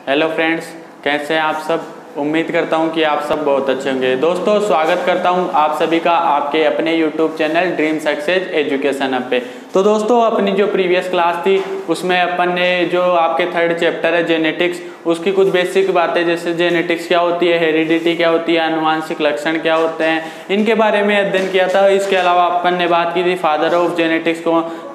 Hello friends, कैसे हैं आप सब। उम्मीद करता हूं कि आप सब बहुत अच्छे होंगे। दोस्तों, स्वागत करता हूं आप सभी का आपके अपने YouTube channel dream success education hub पे। तो दोस्तों, अपनी जो प्रीवियस क्लास थी उसमें अपन ने जो आपके थर्ड चैप्टर है जेनेटिक्स, उसकी कुछ बेसिक बातें जैसे जेनेटिक्स क्या होती है, हेरिडिटी क्या होती है, आनुवांशिक लक्षण क्या होते हैं, इनके बारे में अध्ययन किया था। इसके अलावा अपन ने बात की थी फादर ऑफ जेनेटिक्स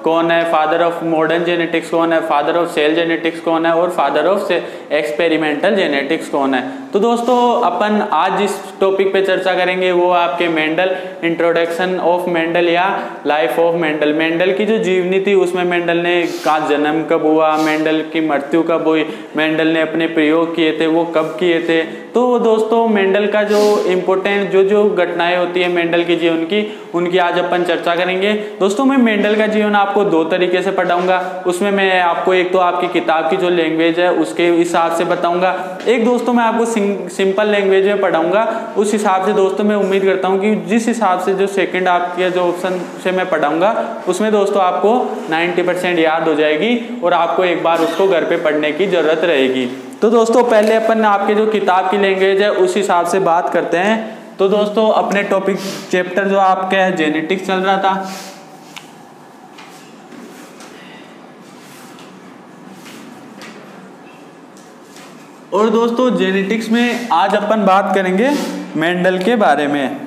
कौन है, फादर ऑफ मॉडर्न जेनेटिक्स कौन है, फादर ऑफ सेल जेनेटिक्स कौन है और फादर ऑफ एक्सपेरिमेंटल जेनेटिक्स कौन है। तो दोस्तों, अपन आज जिस टॉपिक पे चर्चा करेंगे वो आपके मेंडल, इंट्रोडक्शन ऑफ मेंडल या लाइफ ऑफ मेंडल। मेंडल की जो जीवनी थी उसमें मेंडल ने का जन्म कब हुआ, मेंडल की मृत्यु कब हुई, मेंडल ने अपने प्रयोग किए थे वो कब किए थे। तो दोस्तों, मेंडल का जो इम्पोर्टेंट जो घटनाएं होती है मेंडल के जीवन की, उनकी आज अपन चर्चा करेंगे। दोस्तों, मैं मेंडल का जीवन आपको दो तरीके से पढ़ाऊंगा। उसमें मैं आपको एक तो आपकी किताब की जो लैंग्वेज है उसके हिसाब से बताऊंगा, एक दोस्तों मैं आपको सिंपल लैंग्वेज में पढ़ाऊंगा। उस हिसाब से दोस्तों मैं उम्मीद करता हूं कि जिस हिसाब से जो सेकंड आपके जो ऑप्शन से मैं पढ़ाऊंगा उसमें दोस्तों आपको 90% याद हो जाएगी और आपको एक बार उसको घर पे पढ़ने की जरूरत रहेगी। तो दोस्तों, पहले अपन आपके जो किताब की लैंग्वेज है उस हिसाब से बात करते हैं। तो दोस्तों, अपने टॉपिक चैप्टर जो आपका है जेनेटिक्स चल रहा था, और दोस्तों जेनेटिक्स में आज अपन बात करेंगे मेंडल के बारे में,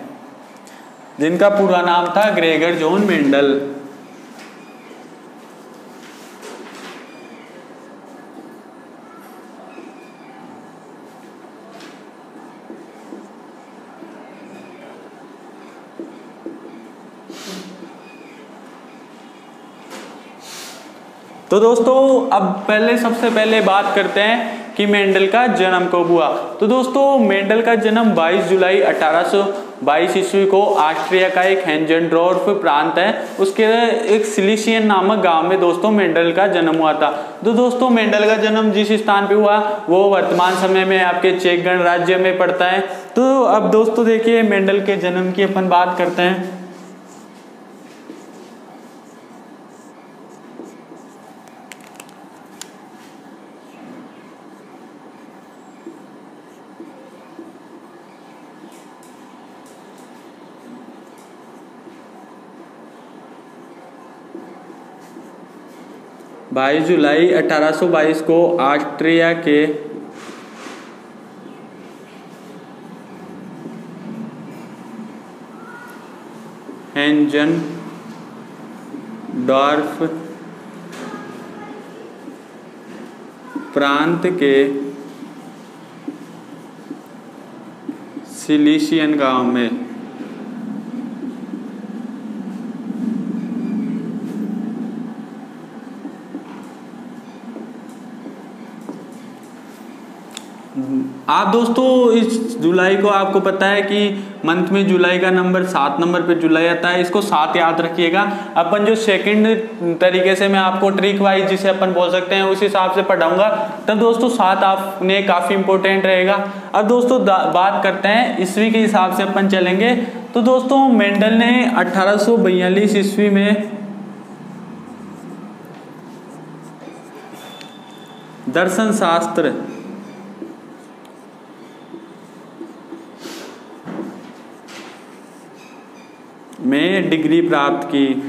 जिनका पूरा नाम था ग्रेगर जॉन मेंडल। तो दोस्तों, अब सबसे पहले बात करते हैं कि मेंडल का जन्म कब हुआ। तो दोस्तों, मेंडल का जन्म 22 जुलाई 1822 ईस्वी को ऑस्ट्रिया का एक हेंजेनडोर्फ प्रांत है उसके एक सिलिशियन नामक गांव में दोस्तों मेंडल का जन्म हुआ था। तो दोस्तों, मेंडल का जन्म जिस स्थान पे हुआ वो वर्तमान समय में आपके चेक गणराज्य में पड़ता है। तो अब दोस्तों देखिए, मेंडल के जन्म की अपन बात करते हैं। बाईस जुलाई 1822 को ऑस्ट्रिया के हेंजेनडॉर्फ प्रांत के सिलिशियन गांव में आप दोस्तों इस जुलाई को आपको पता है कि मंथ में जुलाई का नंबर 7 नंबर पे जुलाई आता है, इसको 7 याद रखिएगा। अपन जो सेकंड तरीके से मैं आपको ट्रिक वाइज जिसे अपन बोल सकते हैं उस हिसाब से पढ़ाऊंगा, तब दोस्तों 7 आपने काफी इंपॉर्टेंट रहेगा। अब दोस्तों बात करते हैं ईस्वी के हिसाब से अपन चलेंगे। तो दोस्तों, मेंडल ने 1842 ईस्वी में दर्शन शास्त्र में डिग्री प्राप्त की।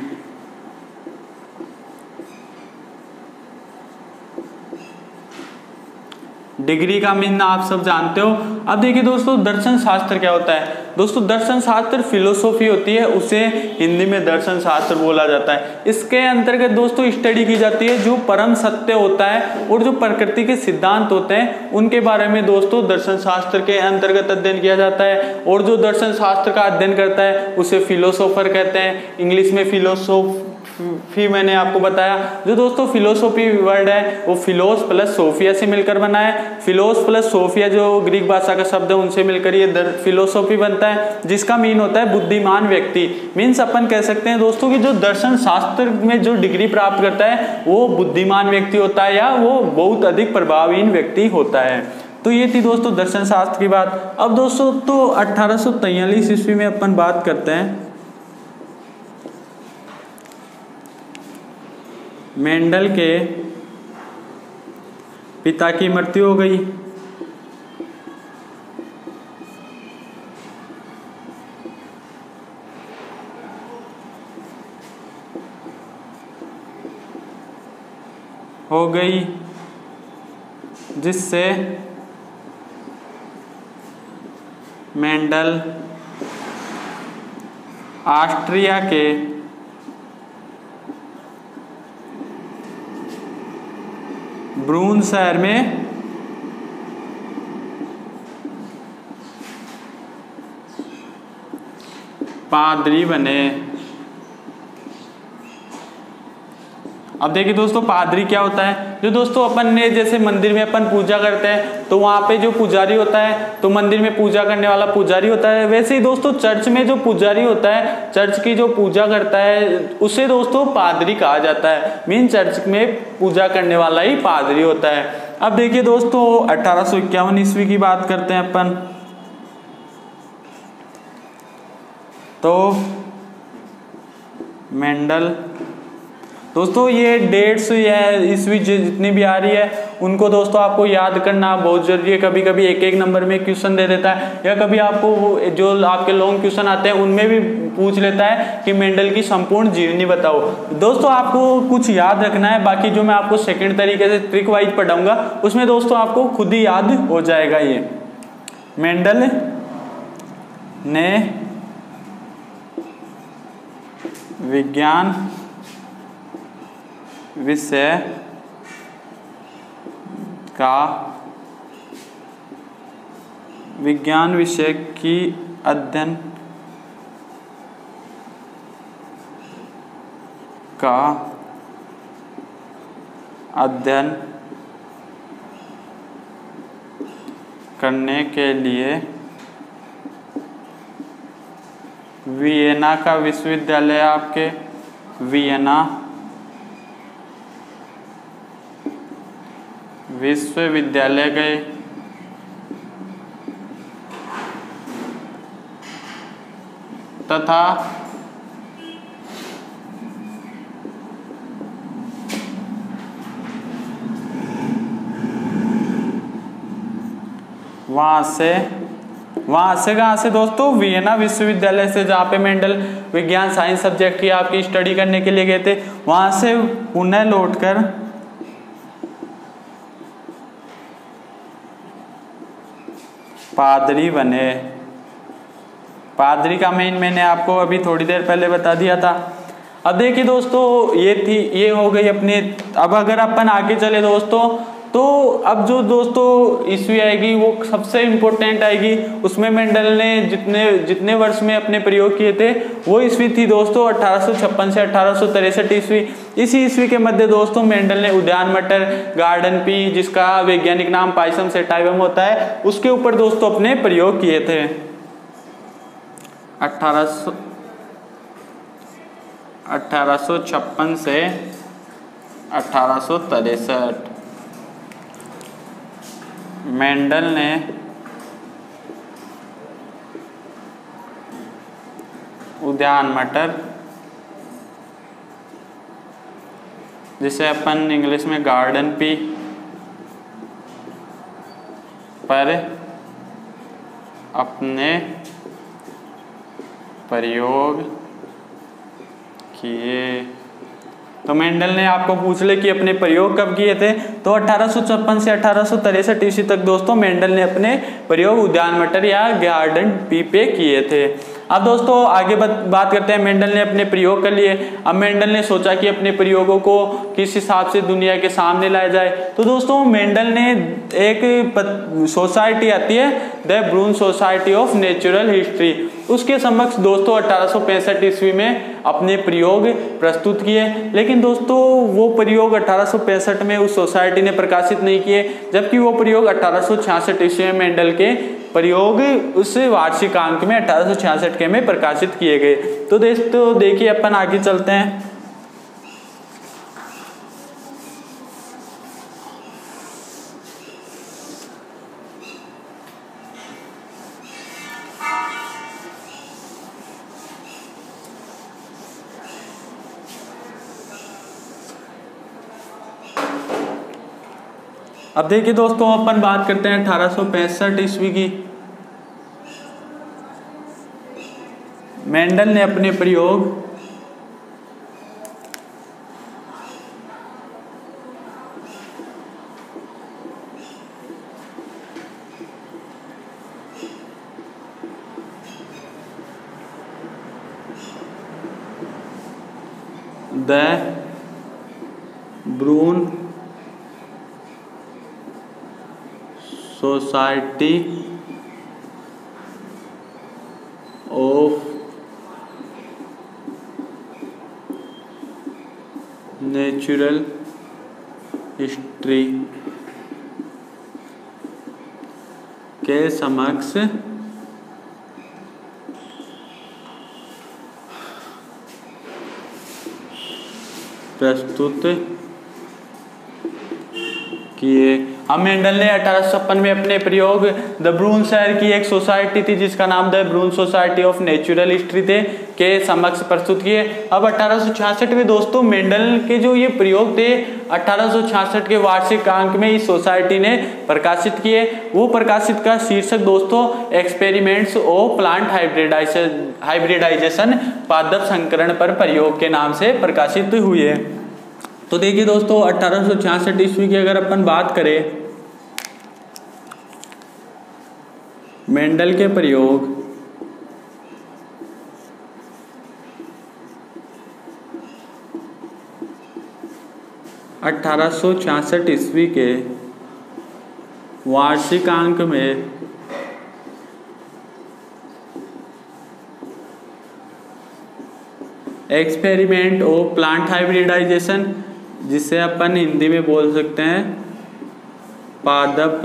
डिग्री का मीन आप सब जानते हो। अब देखिए दोस्तों, दर्शन शास्त्र क्या होता है। दोस्तों, दर्शन शास्त्र फिलोसॉफी होती है, उसे हिंदी में दर्शन शास्त्र बोला जाता है। इसके अंतर्गत दोस्तों स्टडी की जाती है जो परम सत्य होता है और जो प्रकृति के सिद्धांत होते हैं उनके बारे में दोस्तों दर्शन शास्त्र के अंतर्गत अध्ययन किया जाता है। और जो दर्शन शास्त्र का अध्ययन करता है उसे फिलोसोफर कहते हैं, इंग्लिश में फिलोसोफी मैंने आपको बताया। जो दोस्तों फिलोसॉफी वर्ड है वो फिलोस प्लस सोफिया से मिलकर बना है। फिलोस प्लस सोफिया जो ग्रीक भाषा का शब्द है उनसे मिलकर ये फिलोसॉफी बनता है, जिसका मीन होता है बुद्धिमान व्यक्ति। मीन्स अपन कह सकते हैं दोस्तों कि जो दर्शन शास्त्र में जो डिग्री प्राप्त करता है वो बुद्धिमान व्यक्ति होता है या वो बहुत अधिक प्रभावहीन व्यक्ति होता है। तो ये थी दोस्तों दर्शन शास्त्र की बात। अब दोस्तों तो 1843 ईस्वी में अपन बात करते हैं मेंडल के पिता की मृत्यु हो गई। जिससे मेंडल ऑस्ट्रिया के ब्रून शहर में पादरी बने। अब देखिए दोस्तों, पादरी क्या होता है? जो दोस्तों अपन ने जैसे मंदिर में अपन पूजा करते हैं तो वहां पे जो पुजारी होता है, तो मंदिर में पूजा करने वाला पुजारी होता है, वैसे ही दोस्तों चर्च में जो पुजारी होता है, चर्च की जो पूजा करता है, उसे दोस्तों पादरी कहा जाता है। मीन चर्च में पूजा करने वाला ही पादरी होता है। अब देखिए दोस्तों, 1851 ईस्वी की बात करते हैं अपन। तो मेंडल दोस्तों, ये डेट्स या ईस्वी जितनी भी आ रही है उनको दोस्तों आपको याद करना बहुत जरूरी है। कभी कभी एक एक नंबर में क्वेश्चन दे देता है, या कभी आपको जो आपके लॉन्ग क्वेश्चन आते हैं उनमें भी पूछ लेता है कि मेंडल की संपूर्ण जीवनी बताओ। दोस्तों आपको कुछ याद रखना है, बाकी जो मैं आपको सेकंड तरीके से ट्रिक वाइज पढ़ाऊंगा उसमें दोस्तों आपको खुद ही याद हो जाएगा। ये मेंडल ने विज्ञान विषय की अध्ययन करने के लिए वियना का विश्वविद्यालय, आपके वियना विश्वविद्यालय गए। तथा वहां से कहां से दोस्तों? वियना विश्वविद्यालय से, जहाँ पे मेंडल विज्ञान साइंस सब्जेक्ट की आपकी स्टडी करने के लिए गए थे, वहां से पुनः लौटकर पादरी बने। पादरी का मेन मैंने आपको अभी थोड़ी देर पहले बता दिया था। अब देखिए दोस्तों, ये हो गई अपनी। अब अगर अपन आगे चले दोस्तों, तो अब जो दोस्तों ईस्वी आएगी वो सबसे इम्पोर्टेंट आएगी। उसमें मेंडल ने जितने वर्ष में अपने प्रयोग किए थे वो ईस्वी थी दोस्तों 1856 से 1863 ईस्वी। इसी ईस्वी के मध्य दोस्तों मेंडल ने उद्यान मटर, गार्डन पी, जिसका वैज्ञानिक नाम पाइसम सेटाइवम होता है, उसके ऊपर दोस्तों अपने प्रयोग किए थे। 1856 से 1863 मेंडल ने उद्यान मटर, जिसे अपन इंग्लिश में गार्डन पी, पर अपने प्रयोग किए। तो मेंडल ने आपको पूछ ले कि अपने प्रयोग कब किए थे, तो 1856 से 1863 ईस्वी तक दोस्तों मेंडल ने अपने प्रयोग उद्यान मटर या गार्डन पी पे किए थे। अब दोस्तों आगे बात करते हैं, मेंडल ने अपने प्रयोग कर लिए। अब मेंडल ने सोचा कि अपने प्रयोगों को किस हिसाब से दुनिया के सामने लाया जाए। तो दोस्तों मेंडल ने एक सोसाइटी आती है, the Brunn society of natural history, उसके समक्ष दोस्तों 1865 ईस्वी में अपने प्रयोग प्रस्तुत किए। लेकिन दोस्तों वो प्रयोग 1865 में उस सोसाइटी ने प्रकाशित नहीं किए, जबकि वो प्रयोग 1866 ईस्वी में मेंडल के प्रयोग उस वार्षिक अंक में 1866 के में प्रकाशित किए गए। तो देखिए अपन आगे चलते हैं। अब देखिए दोस्तों, अपन बात करते हैं 1865 ईस्वी की। मेंडल ने अपने प्रयोग the Brunn society of natural history के समक्ष प्रस्तुत किए। अब मेंडल ने 1856 में अपने प्रयोग द ब्रून शहर की एक सोसाइटी थी जिसका नाम the Brunn society of natural history थे के समक्ष प्रस्तुत किए। अब 1866 में दोस्तों मेंडल के जो ये प्रयोग थे 1866 के वार्षिक अंक में इस सोसाइटी ने प्रकाशित किए। वो प्रकाशित का शीर्षक दोस्तों एक्सपेरिमेंट्स ऑफ प्लांट हाइब्रिडाइजेशन पादप संकरण पर प्रयोग के नाम से प्रकाशित हुए। तो देखिए दोस्तों 1866 ईस्वी की अगर अपन बात करें, मेंडल के प्रयोग ईस्वी के वार्षिक अंक में एक्सपेरिमेंट ऑफ प्लांट हाइब्रिडाइजेशन, जिसे अपन हिंदी में बोल सकते हैं पादप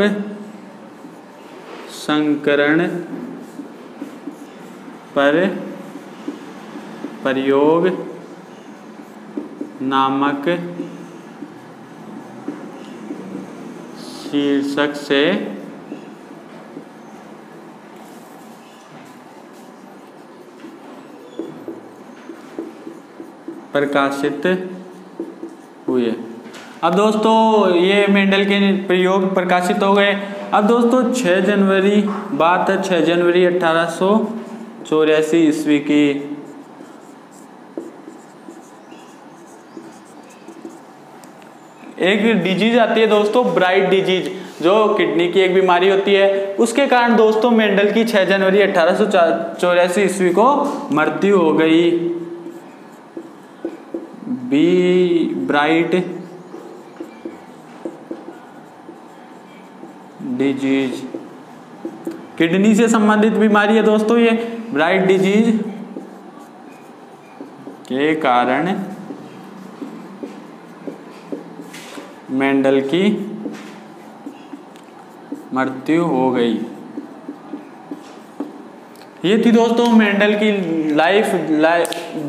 संकरण पर प्रयोग नामक शीर्षक से प्रकाशित हुए। अब दोस्तों ये मेंडल के प्रयोग प्रकाशित हो गए। अब दोस्तों 6 जनवरी बात है 6 जनवरी 1884 ईस्वी की। एक डिजीज आती है दोस्तों ब्राइट डिजीज, जो किडनी की एक बीमारी होती है। उसके कारण दोस्तों मेंडल की 6 जनवरी 1884 ईस्वी को मृत्यु हो गई। ब्राइट डिजीज किडनी से संबंधित बीमारी है दोस्तों ये। ब्राइट डिजीज के कारण मेंडल की मृत्यु हो गई। ये थी दोस्तों मेंडल की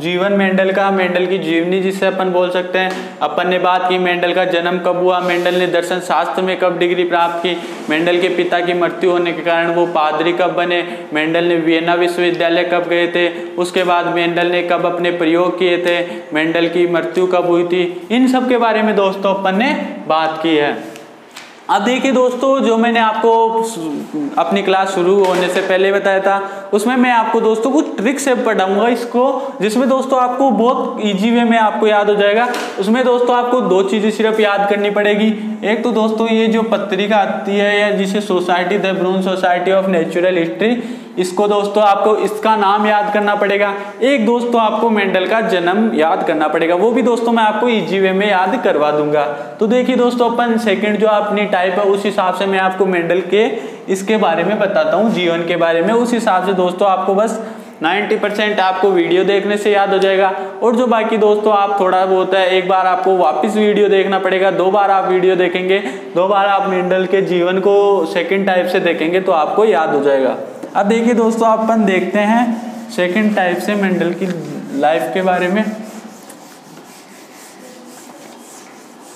जीवन, मेंडल की जीवनी जिसे अपन बोल सकते हैं। अपन ने बात की मेंडल का जन्म कब हुआ, मेंडल ने दर्शन शास्त्र में कब डिग्री प्राप्त की, मेंडल के पिता की मृत्यु होने के कारण वो पादरी कब बने, मेंडल ने वियना विश्वविद्यालय कब गए थे, उसके बाद मेंडल ने कब अपने प्रयोग किए थे, मेंडल की मृत्यु कब हुई थी, इन सब के बारे में दोस्तों अपन ने बात की है। अब देखिए दोस्तों, जो मैंने आपको अपनी क्लास शुरू होने से पहले बताया था उसमें मैं आपको दोस्तों कुछ ट्रिक से पढ़ाऊंगा इसको, जिसमें दोस्तों आपको बहुत इजी वे में आपको याद हो जाएगा। उसमें दोस्तों आपको 2 चीजें सिर्फ याद करनी पड़ेगी। एक तो दोस्तों ये जो पत्रिका आती है या जिसे society the Brunn society of natural history, इसको दोस्तों आपको इसका नाम याद करना पड़ेगा। एक दोस्तों आपको मेंडल का जन्म याद करना पड़ेगा, वो भी दोस्तों मैं आपको इजी वे में याद करवा दूंगा। तो देखिए दोस्तों अपन सेकंड जो अपनी टाइप है उस हिसाब से मैं आपको मेंडल के इसके बारे में बताता हूँ, जीवन के बारे में। उस हिसाब से दोस्तों आपको बस 90% आपको वीडियो देखने से याद हो जाएगा, और जो बाकी दोस्तों आप थोड़ा बहुत है एक बार आपको वापस वीडियो देखना पड़ेगा। 2 बार आप वीडियो देखेंगे, 2 बार आप मेंडल के जीवन को सेकंड टाइप से देखेंगे तो आपको याद हो जाएगा। अब देखिए दोस्तों अपन देखते हैं सेकंड टाइप से मेंडल की लाइफ के बारे में।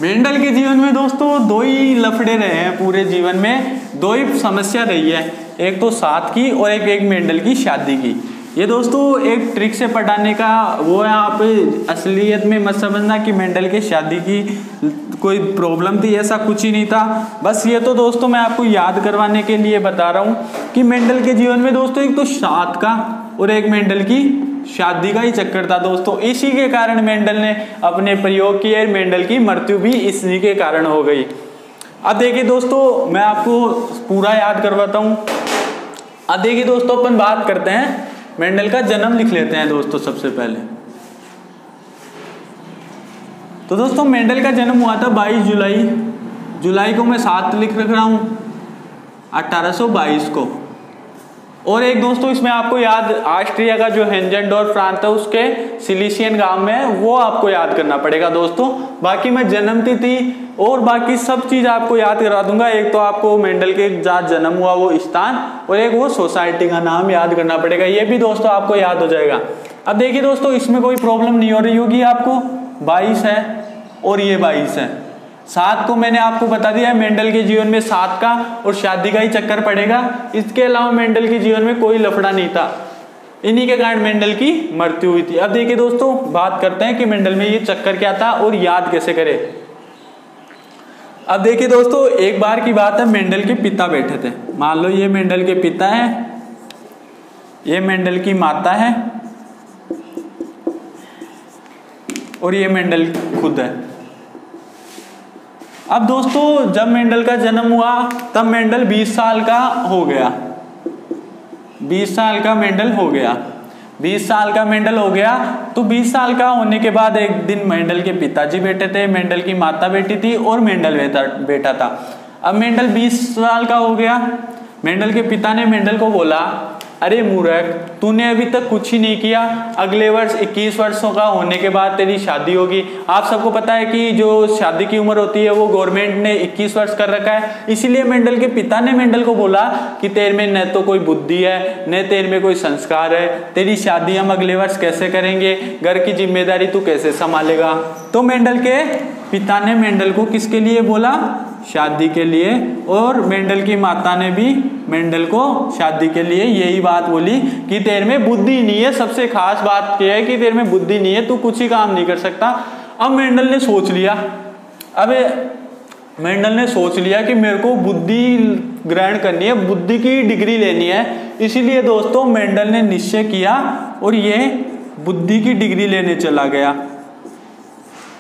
मेंडल के जीवन में दोस्तों 2 ही लफड़े रहे हैं पूरे जीवन में, 2 ही समस्या रही है, एक तो साथ की और एक मेंडल की शादी की। ये दोस्तों एक ट्रिक से पढ़ाने का वो है, आप असलियत में मत समझना कि मेंडल के शादी की कोई प्रॉब्लम थी, ऐसा कुछ ही नहीं था। बस ये तो दोस्तों मैं आपको याद करवाने के लिए बता रहा हूँ कि मेंडल के जीवन में दोस्तों एक तो सात का और एक मेंडल की शादी का ही चक्कर था दोस्तों। इसी के कारण मेंडल ने अपने प्रयोग किए, मेंडल की मृत्यु भी इसी के कारण हो गई। अब देखिए दोस्तों मैं आपको पूरा याद करवाता हूँ। अब देखिए दोस्तों अपन बात करते हैं, मेंडल का जन्म लिख लेते हैं दोस्तों सबसे पहले। तो दोस्तों मेंडल का जन्म हुआ था 22 जुलाई को मैं 7 लिख रहा हूँ 1822 को। और एक दोस्तों इसमें आपको याद, ऑस्ट्रिया का जो हेंजेनडोर्फ प्रांत है उसके सिलिशियन गांव में है, वो आपको याद करना पड़ेगा दोस्तों। बाकी मैं जन्म तिथि और बाकी सब चीज आपको याद करा दूंगा। एक तो आपको मेंडल के जहाँ जन्म हुआ वो स्थान और एक वो सोसाइटी का नाम याद करना पड़ेगा, ये भी दोस्तों आपको याद हो जाएगा। अब देखिए दोस्तों इसमें कोई प्रॉब्लम नहीं हो रही होगी आपको। 22 है और ये 22 है। 7 को मैंने आपको बता दिया है, मेंडल के जीवन में 7 का और शादी का ही चक्कर पड़ेगा। इसके अलावा मेंडल के जीवन में कोई लफड़ा नहीं था, इन्हीं के कारण मेंडल की मृत्यु हुई थी। अब देखिए दोस्तों बात करते हैं कि मेंडल में ये चक्कर क्या था और याद कैसे करें। अब देखिए दोस्तों एक बार की बात है, मेंडल के पिता बैठे थे। मान लो ये मेंडल के पिता है, ये मेंडल की माता है और ये मेंडल खुद है। अब दोस्तों जब मेंडल का जन्म हुआ तब मेंडल 20 साल का हो गया। 20 साल का मेंडल हो गया। 20 साल का मेंडल हो गया तो 20 साल का होने के बाद एक दिन मेंडल के पिताजी बैठे थे, मेंडल की माता बेटी थी और मेंडल बेटा था। अब मेंडल 20 साल का हो गया। मेंडल के पिता ने मेंडल को बोला, अरे मूर्ख, तूने अभी तक कुछ ही नहीं किया, अगले वर्ष 21 वर्षों का होने के बाद तेरी शादी होगी। आप सबको पता है कि जो शादी की उम्र होती है वो गवर्नमेंट ने 21 वर्ष कर रखा है। इसीलिए मेंडल के पिता ने मेंडल को बोला कि तेरे में न तो कोई बुद्धि है न तेरे में कोई संस्कार है, तेरी शादी हम अगले वर्ष कैसे करेंगे, घर की जिम्मेदारी तू कैसे संभालेगा। तो मेंडल के पिता ने मेंडल को किसके लिए बोला, शादी के लिए। और मेंडल की माता ने भी मेंडल को शादी के लिए यही बात बोली कि तेरे में बुद्धि नहीं है। सबसे खास बात यह है कि तेरे में बुद्धि नहीं है, तू कुछ ही काम नहीं कर सकता। अब मेंडल ने सोच लिया, मेंडल ने सोच लिया कि मेरे को बुद्धि ग्रहण करनी है, बुद्धि की डिग्री लेनी है। इसीलिए दोस्तों मेंडल ने निश्चय किया और ये बुद्धि की डिग्री लेने चला गया।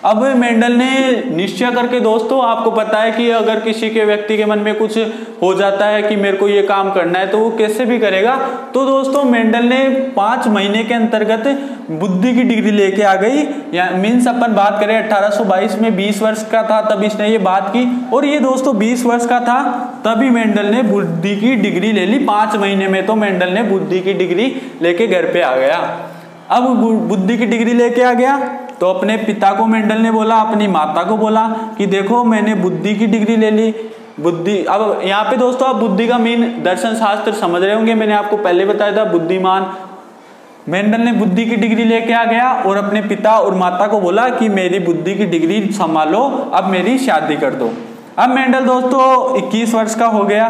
अब मेंडल ने निश्चय करके दोस्तों आपको पता है कि अगर किसी के व्यक्ति के मन में कुछ हो जाता है कि मेरे को ये काम करना है तो वो कैसे भी करेगा। तो दोस्तों मेंडल ने 5 महीने के अंतर्गत बुद्धि की डिग्री लेके आ गई। या मीन्स अपन बात करें 1822 में 20 वर्ष का था तब इसने ये बात की और ये दोस्तों 20 वर्ष का था तभी मेंडल ने बुद्धि की डिग्री ले ली। 5 महीने में तो मेंडल ने बुद्धि की डिग्री लेके घर पे आ गया। अब बुद्धि की डिग्री लेके आ गया तो अपने पिता को मेंडल ने बोला, अपनी माता को बोला कि देखो मैंने बुद्धि की डिग्री ले ली। बुद्धि, अब यहाँ पे दोस्तों आप बुद्धि का मीन दर्शन शास्त्र समझ रहे होंगे, मैंने आपको पहले बताया था बुद्धिमान। मेंडल ने बुद्धि की डिग्री लेके आ गया और अपने पिता और माता को बोला कि मेरी बुद्धि की डिग्री संभालो, अब मेरी शादी कर दो। अब मेंडल दोस्तों 21 वर्ष का हो गया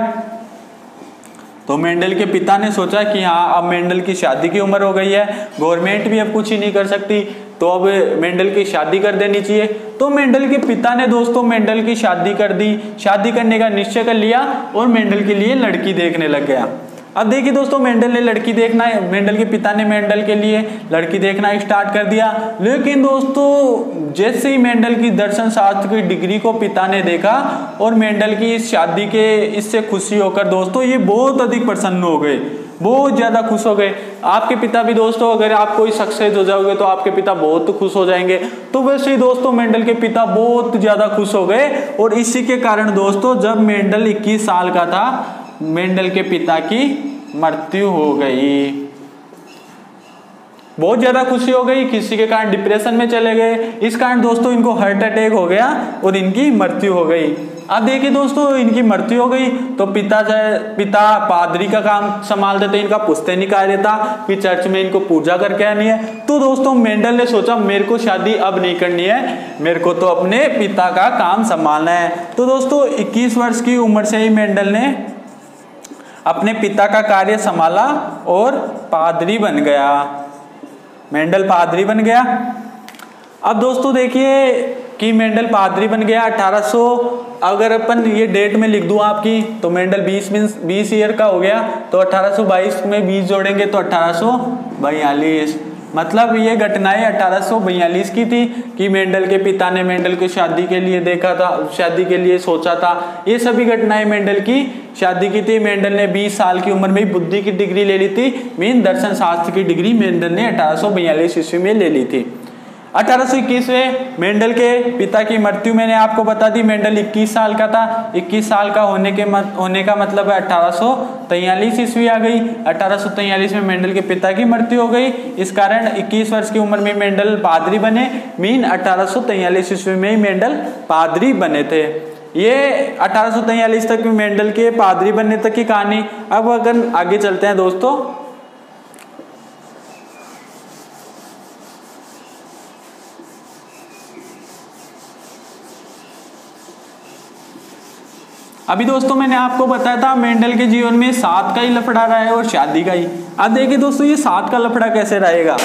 तो मेंडल के पिता ने सोचा कि हाँ अब मेंडल की शादी की उम्र हो गई है, गवर्नमेंट भी अब कुछ ही नहीं कर सकती, तो अब मेंडल की शादी कर देनी चाहिए। तो मेंडल के पिता ने दोस्तों मेंडल की शादी कर दी, शादी करने का निश्चय कर लिया और मेंडल के लिए लड़की देखने लग गया। अब देखिए दोस्तों मेंडल ने लड़की देखना, मेंडल के पिता ने मेंडल के लिए लड़की देखना स्टार्ट कर दिया। लेकिन दोस्तों जैसे ही मेंडल की दर्शन शास्त्र की डिग्री को पिता ने देखा और मेंडल की इस शादी के इससे खुशी होकर दोस्तों ये बहुत अधिक प्रसन्न हो गए, बहुत ज्यादा खुश हो गए। आपके पिता भी दोस्तों अगर आप कोई सक्सेस हो जाओगे तो आपके पिता बहुत खुश हो जाएंगे। तो वैसे ही दोस्तों मेंडल के पिता बहुत ज्यादा खुश हो गए और इसी के कारण दोस्तों जब मेंडल 21 साल का था मेंडल के पिता की मृत्यु हो गई। बहुत ज्यादा खुशी हो गई, किसी के कारण डिप्रेशन में चले गए, इस कारण दोस्तों इनको हार्ट अटैक हो गया और इनकी मृत्यु हो गई। अब देखिए दोस्तों इनकी मृत्यु हो गई तो पिता पादरी का काम संभालते थे, इनका पुश्तैनी कार्य था कि चर्च में इनको पूजा करके आनी है। तो दोस्तों मेंडल ने सोचा मेरे को शादी अब नहीं करनी है, मेरे को तो अपने पिता का काम संभालना है। तो दोस्तों 21 वर्ष की उम्र से ही मेंडल ने अपने पिता का कार्य संभाला और पादरी बन गया, मेंडल पादरी बन गया। अब दोस्तों देखिए कि मेंडल पादरी बन गया 1800। अगर अपन ये डेट में लिख दूं आपकी तो मेंडल 20 ईयर का हो गया, तो 1822 में 20 जोड़ेंगे तो 1842। मतलब ये घटनाएं 1842 की थी कि मेंडल के पिता ने मेंडल को शादी के लिए देखा था, शादी के लिए सोचा था। ये सभी घटनाएं मेंडल की शादी की थी। मेंडल ने 20 साल की उम्र में बुद्धि की डिग्री ले ली थी, मीन दर्शन शास्त्र की डिग्री मेंडल ने 1842 ईस्वी में ले ली थी। 1821 में मेंडल के पिता की मृत्यु मैंने आपको बता दी। मेंडल 21 साल का था। 21 साल का होने का मतलब है 1843 ईस्वी आ गई। 1843 में मेंडल के पिता की मृत्यु हो गई। इस कारण 21 वर्ष की उम्र में मेंडल पादरी बने, मीन 1843 ईस्वी में मेंडल पादरी बने थे। ये 1843 तक मेंडल के पादरी बनने तक की कहानी। अब अगर आगे चलते हैं दोस्तों, अभी दोस्तों मैंने आपको बताया था मेंडल के जीवन में 7 का ही लफड़ा रहा है और शादी का ही। अब देखिए दोस्तों ये 7 का लफड़ा कैसे रहेगा।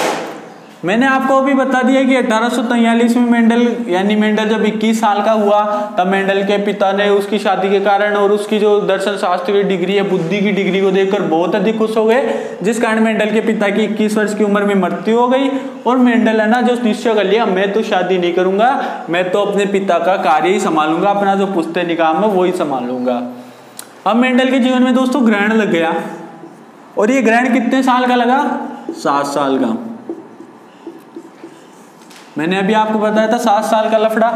मैंने आपको अभी बता दिया कि 1843 में मेंडल यानी मेंडल जब 21 साल का हुआ तब मेंडल के पिता ने उसकी शादी के कारण और उसकी जो दर्शन शास्त्र की डिग्री है, बुद्धि की डिग्री को देखकर बहुत अधिक खुश हो गए, जिस कारण मेंडल के पिता की 21 वर्ष की उम्र में मृत्यु हो गई। और मेंडल है ना जो निश्चय कर लिया, मैं तो शादी नहीं करूंगा, मैं तो अपने पिता का कार्य ही संभालूंगा, अपना जो पुश्तैनी काम है वो ही संभालूंगा। अब मेंडल के जीवन में दोस्तों ग्रहण लग गया, और ये ग्रहण कितने साल का लगा? 7 साल का। मैंने अभी आपको बताया था 7 साल का लफड़ा।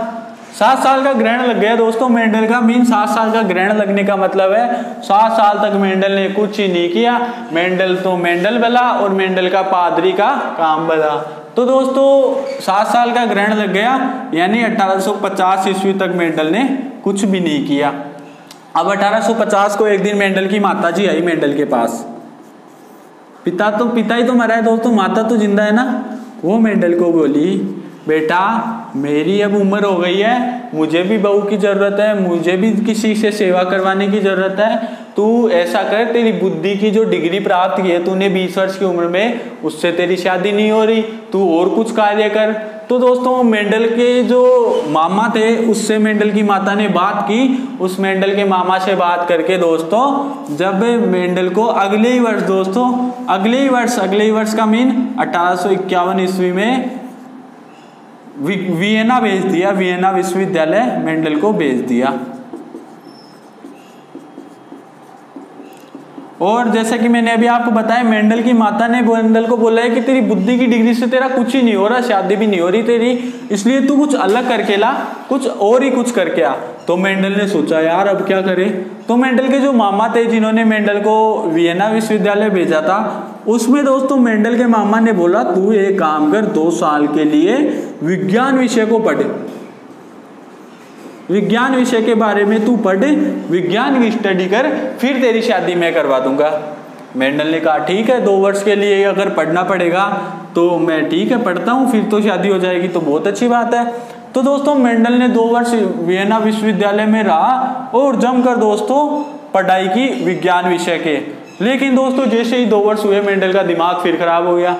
7 साल का ग्रहण लग गया दोस्तों मेंडल का, मीन 7 साल का ग्रहण लगने का मतलब है 7 साल तक मेंडल ने कुछ ही नहीं किया। मेंडल तो मेंडल बना और मेंडल का पादरी का काम बना। तो दोस्तों 7 साल का ग्रहण लग गया, यानी 1850 ईस्वी तक मेंडल ने कुछ भी नहीं किया। अब 1850 को एक दिन मेंडल की माता जी आई मेंडल के पास। पिता ही तो मरा है दोस्तों, माता तो जिंदा है ना। वो मेंडल को बोली, बेटा मेरी अब उम्र हो गई है, मुझे भी बहू की जरूरत है, मुझे भी किसी से सेवा करवाने की जरूरत है। तू ऐसा कर, तेरी बुद्धि की जो डिग्री प्राप्त की है तूने 20 वर्ष की उम्र में, उससे तेरी शादी नहीं हो रही, तू और कुछ कार्य कर। तो दोस्तों मेंडल के जो मामा थे उससे मेंडल की माता ने बात की। उस मेंडल के मामा से बात करके दोस्तों जब मेंडल को अगले ही वर्ष का मीन 1851 ईस्वी में वियना भेज दिया, वियना विश्वविद्यालय मेंडल को भेज दिया। और जैसा कि मैंने अभी आपको बताया मेंडल की माता ने मेंडल को बोला है कि तेरी बुद्धि की डिग्री से तेरा कुछ ही नहीं हो रहा, शादी भी नहीं हो रही तेरी, इसलिए तू कुछ अलग करके ला, कुछ और ही कुछ करके आ। तो मेंडल ने सोचा यार अब क्या करे। तो मेंडल के जो मामा थे जिन्होंने मेंडल को वियना विश्वविद्यालय भेजा था, उसमें दोस्तों मेंडल के मामा ने बोला तू एक काम कर, 2 साल के लिए विज्ञान विषय को पढ़, विज्ञान विषय के बारे में तू पढ़, विज्ञान की स्टडी कर, फिर तेरी शादी मैं करवा दूंगा। मेंडल ने कहा ठीक है, 2 वर्ष के लिए अगर पढ़ना पड़ेगा तो मैं ठीक है पढ़ता हूँ, फिर तो शादी हो जाएगी तो बहुत अच्छी बात है। तो दोस्तों मेंडल ने 2 वर्ष वियना विश्वविद्यालय में रहा और जमकर दोस्तों पढ़ाई की विज्ञान विषय के। लेकिन दोस्तों जैसे ही 2 वर्ष हुए मेंडल का दिमाग फिर खराब हो गया।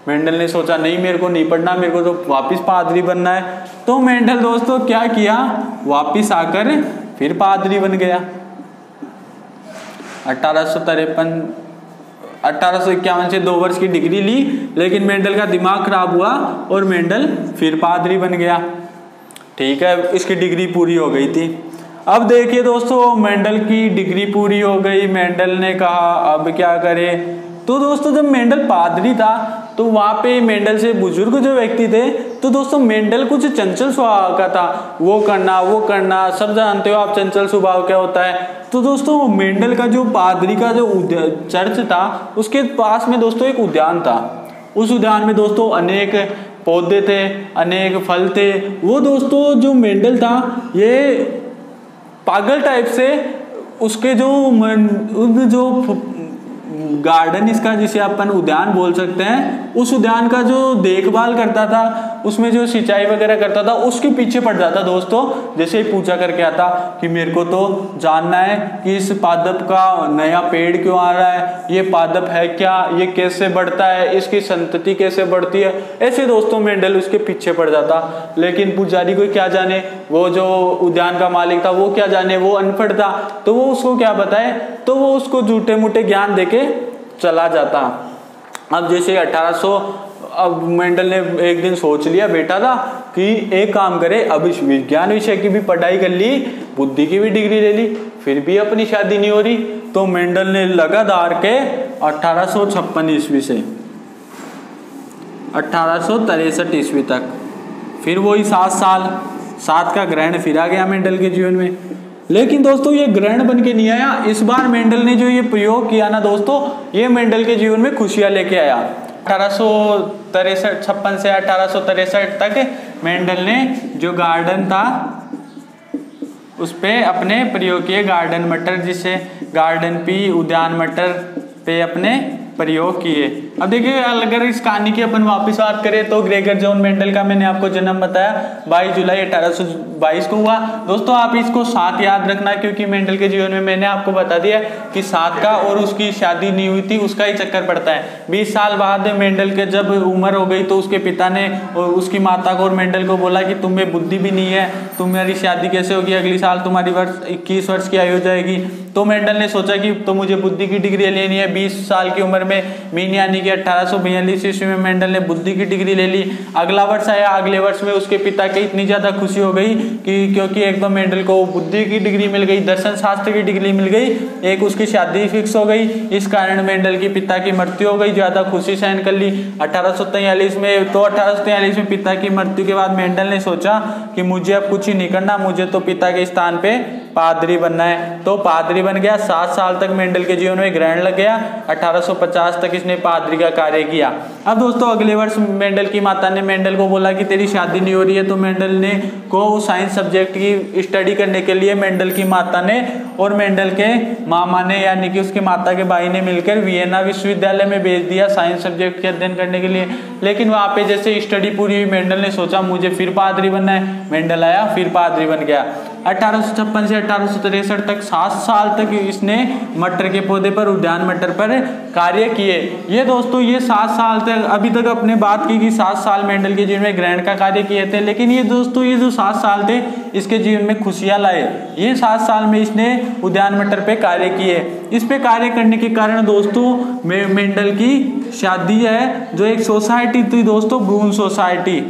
मेंडल ने सोचा नहीं मेरे को नहीं पढ़ना, मेरे को तो वापिस पादरी बनना है। तो मेंडल दोस्तों क्या किया, वापिस आकर फिर पादरी बन गया। 1851 से 2 वर्ष की डिग्री ली, लेकिन मेंडल का दिमाग खराब हुआ और मेंडल फिर पादरी बन गया। ठीक है, इसकी डिग्री पूरी हो गई थी। अब देखिए दोस्तों मेंडल की डिग्री पूरी हो गई, मेंडल ने कहा अब क्या करे। तो दोस्तों जब मेंडल पादरी था तो वहां पे मेंडल से बुजुर्ग जो व्यक्ति थे, तो दोस्तों मेंडल कुछ चंचल स्वभाव का था, वो करना सब जानते हो आप चंचल स्वभाव क्या होता है। तो दोस्तों मेंडल का जो पादरी का जो चर्च था उसके पास में दोस्तों एक उद्यान था। उस उद्यान में दोस्तों अनेक पौधे थे, अनेक फल थे। वो दोस्तों जो मेंडल था ये पागल टाइप से उसके जो गार्डन इसका जिसे अपन उद्यान बोल सकते हैं, उस उद्यान का जो देखभाल करता था उसमें जो सिंचाई वगैरह करता था उसके पीछे पड़ जाता दोस्तों। जैसे ही पूछा करके आता कि मेरे को तो जानना है कि इस पादप का नया पेड़ क्यों आ रहा है, ये पादप है क्या, ये कैसे बढ़ता है, इसकी संतति कैसे बढ़ती है, ऐसे दोस्तों मेंडल उसके पीछे पड़ जाता। लेकिन पुजारी को क्या जाने, वो जो उद्यान का मालिक था वो क्या जाने, वो अनपढ़ था, तो वो उसको क्या बताए, तो वो उसको झूठे मूठे ज्ञान देके चला जाता। अब जैसे 1800 अब मेंडल ने एक दिन सोच लिया बैठा था कि एक काम करे, अब इस विज्ञान विषय की भी पढ़ाई कर ली, बुद्धि की भी डिग्री ले ली, फिर भी अपनी शादी नहीं हो रही। तो मेंडल ने लगातार के 1856 ईस्वी से 1863 ईस्वी तक, फिर वही 7 का ग्रहण फिर आ गया मेंडल के जीवन में। लेकिन दोस्तों ये ग्रहण बन के नहीं आया, इस बार मेंडल ने जो ये प्रयोग किया ना दोस्तों, ये मेंडल के जीवन में खुशियां लेके आया। 1856 से 1863 तक मेंडल ने जो गार्डन था उस पे अपने प्रयोग किए, गार्डन मटर, जिसे गार्डन पी, उद्यान मटर पे अपने प्रयोग किए। अब देखिए अगर इस कहानी की अपन वापस बात करें तो ग्रेगर जॉन मेंडल का मैंने आपको जन्म बताया 22 जुलाई 1822 को हुआ। दोस्तों आप इसको 7 याद रखना, क्योंकि मेंडल के जीवन में मैंने आपको बता दिया कि 7 का, और उसकी शादी नहीं हुई थी उसका ही चक्कर पड़ता है। 20 साल बाद मेंडल के जब उम्र हो गई तो उसके पिता ने उसकी माता को और मेंडल को बोला कि तुम्हें बुद्धि भी नहीं है, तुम्हारी शादी कैसे होगी, अगली साल तुम्हारी वर्ष 21 वर्ष की आयु हो जाएगी। तो मेंडल ने सोचा कि तो मुझे बुद्धि की डिग्री लेनी है। 20 साल की उम्र में मीन यानी कि 1842 ईस्वी में मेंडल ने बुद्धि की डिग्री ले ली। अगला वर्ष आया, अगले वर्ष में उसके पिता की इतनी ज्यादा खुशी हो गई कि क्योंकि एक तो मेंडल को बुद्धि की डिग्री मिल गई, दर्शन शास्त्र की डिग्री मिल गई, एक उसकी शादी फिक्स हो गई। इस कारण मेंडल की पिता की मृत्यु हो गई, ज्यादा खुशी सहन कर ली 1843 में। तो 1843 में पिता की मृत्यु के बाद मेंडल ने सोचा कि मुझे अब कुछ ही नहीं करना, मुझे तो पिता के स्थान पे पादरी बनना है। तो पादरी बन गया। 7 साल तक मेंडल के जीवन में ग्रहण लग गया। 1850 तक इसने पादरी का कार्य किया। अब दोस्तों अगले वर्ष मेंडल की माता ने मेंडल को बोला कि तेरी शादी नहीं हो रही है, तो मेंडल ने को साइंस सब्जेक्ट की स्टडी करने के लिए मेंडल की माता ने और मेंडल के मामा ने यानी कि उसकी माता के भाई ने मिलकर वियना विश्वविद्यालय में भेज दिया साइंस सब्जेक्ट के अध्ययन करने के लिए। लेकिन वहां पे जैसे स्टडी पूरी हुई, मेंडल ने सोचा मुझे फिर पादरी बनना है। मेंडल आया, फिर पादरी बन गया। 1856 से 1863 तक 7 साल तक इसने मटर के पौधे पर, उद्यान मटर पर कार्य किए। ये दोस्तों ये 7 साल तक, अभी तक अपने बात की कि 7 साल मेंडल के जीवन में ग्रहण का कार्य किए थे। लेकिन ये दोस्तों ये जो 7 साल थे इसके जीवन में खुशियां लाए। ये 7 साल में इसने उद्यान मटर पे कार्य किए। इस पे कार्य करने के कारण दोस्तों मेंडल की शादी है, जो एक सोसाइटी थी दोस्तों, ब्रून सोसाइटी।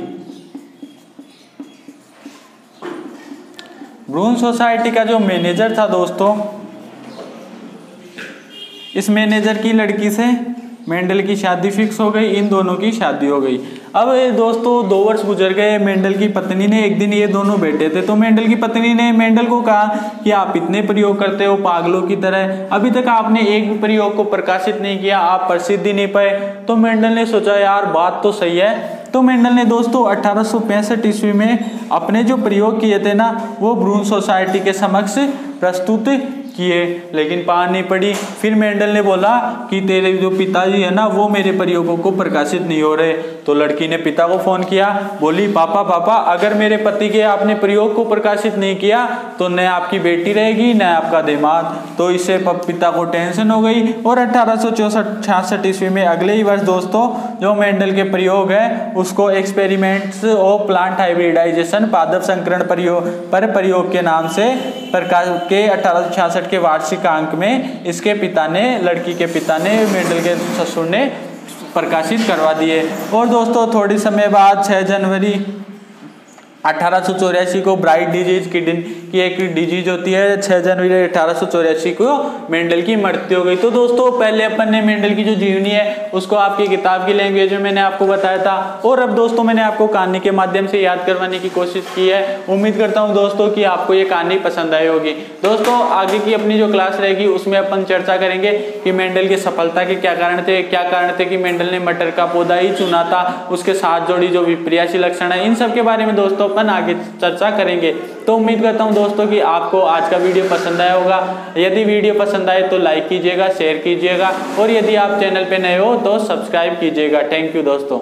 ब्रून सोसाइटी का जो मैनेजर था दोस्तों, इस मैनेजर की लड़की से मेंडल की शादी फिक्स हो गई, इन दोनों की शादी हो गई। अब दोस्तों 2 वर्ष गुजर गए। मेंडल की पत्नी ने, एक दिन ये दोनों बैठे थे तो मेंडल की पत्नी ने मेंडल को कहा कि आप इतने प्रयोग करते हो पागलों की तरह, अभी तक आपने एक भी प्रयोग को प्रकाशित नहीं किया, आप प्रसिद्धि नहीं पाए। तो मेंडल ने सोचा यार बात तो सही है। तो मेंडल ने दोस्तों 1865 ईस्वी में अपने जो प्रयोग किए थे ना वो ब्रून सोसाइटी के समक्ष प्रस्तुत किए, लेकिन पार नहीं पड़ी। फिर मेंडल ने बोला कि तेरे जो पिताजी है ना वो मेरे प्रयोगों को प्रकाशित नहीं हो रहे। तो लड़की ने पिता को फोन किया, बोली पापा अगर मेरे पति के आपने प्रयोग को प्रकाशित नहीं किया तो न आपकी बेटी रहेगी न आपका दामाद। तो इससे पिता को टेंशन हो गई। और 1864-66 ईस्वी में अगले ही वर्ष दोस्तों जो मेंडल के प्रयोग है उसको एक्सपेरिमेंट्स ऑफ प्लांट हाइब्रिडाइजेशन, पादप संकरण प्रयोग के नाम से प्रकाश के 1866 के वार्षिक अंक में इसके पिता ने, लड़की के पिता ने, मेंडल के ससुर ने प्रकाशित करवा दिए। और दोस्तों थोड़ी समय बाद 6 जनवरी 1884 को ब्राइट डिजीज की एक डिजीज होती है। 6 जनवरी 1884 को मेंडल की मृत्यु हो गई। तो दोस्तों पहले अपन ने मेंडल की जो जीवनी है उसको आपकी किताब की लैंग्वेज में मैंने आपको बताया था, और अब दोस्तों मैंने आपको कहानी के माध्यम से याद करवाने की कोशिश की है। उम्मीद करता हूँ दोस्तों कि आपको ये कहानी पसंद आई होगी। दोस्तों आगे की अपनी जो क्लास रहेगी उसमें अपन चर्चा करेंगे कि मेंडल की सफलता के क्या कारण थे, क्या कारण थे कि मेंडल ने मटर का पौधा ही चुना था, उसके साथ जोड़ी जो विपर्यासी लक्षण है, इन सब के बारे में दोस्तों अपन आगे चर्चा करेंगे। तो उम्मीद करता हूं दोस्तों कि आपको आज का वीडियो पसंद आया होगा। यदि वीडियो पसंद आए तो लाइक कीजिएगा, शेयर कीजिएगा, और यदि आप चैनल पे नए हो तो सब्सक्राइब कीजिएगा। थैंक यू दोस्तों।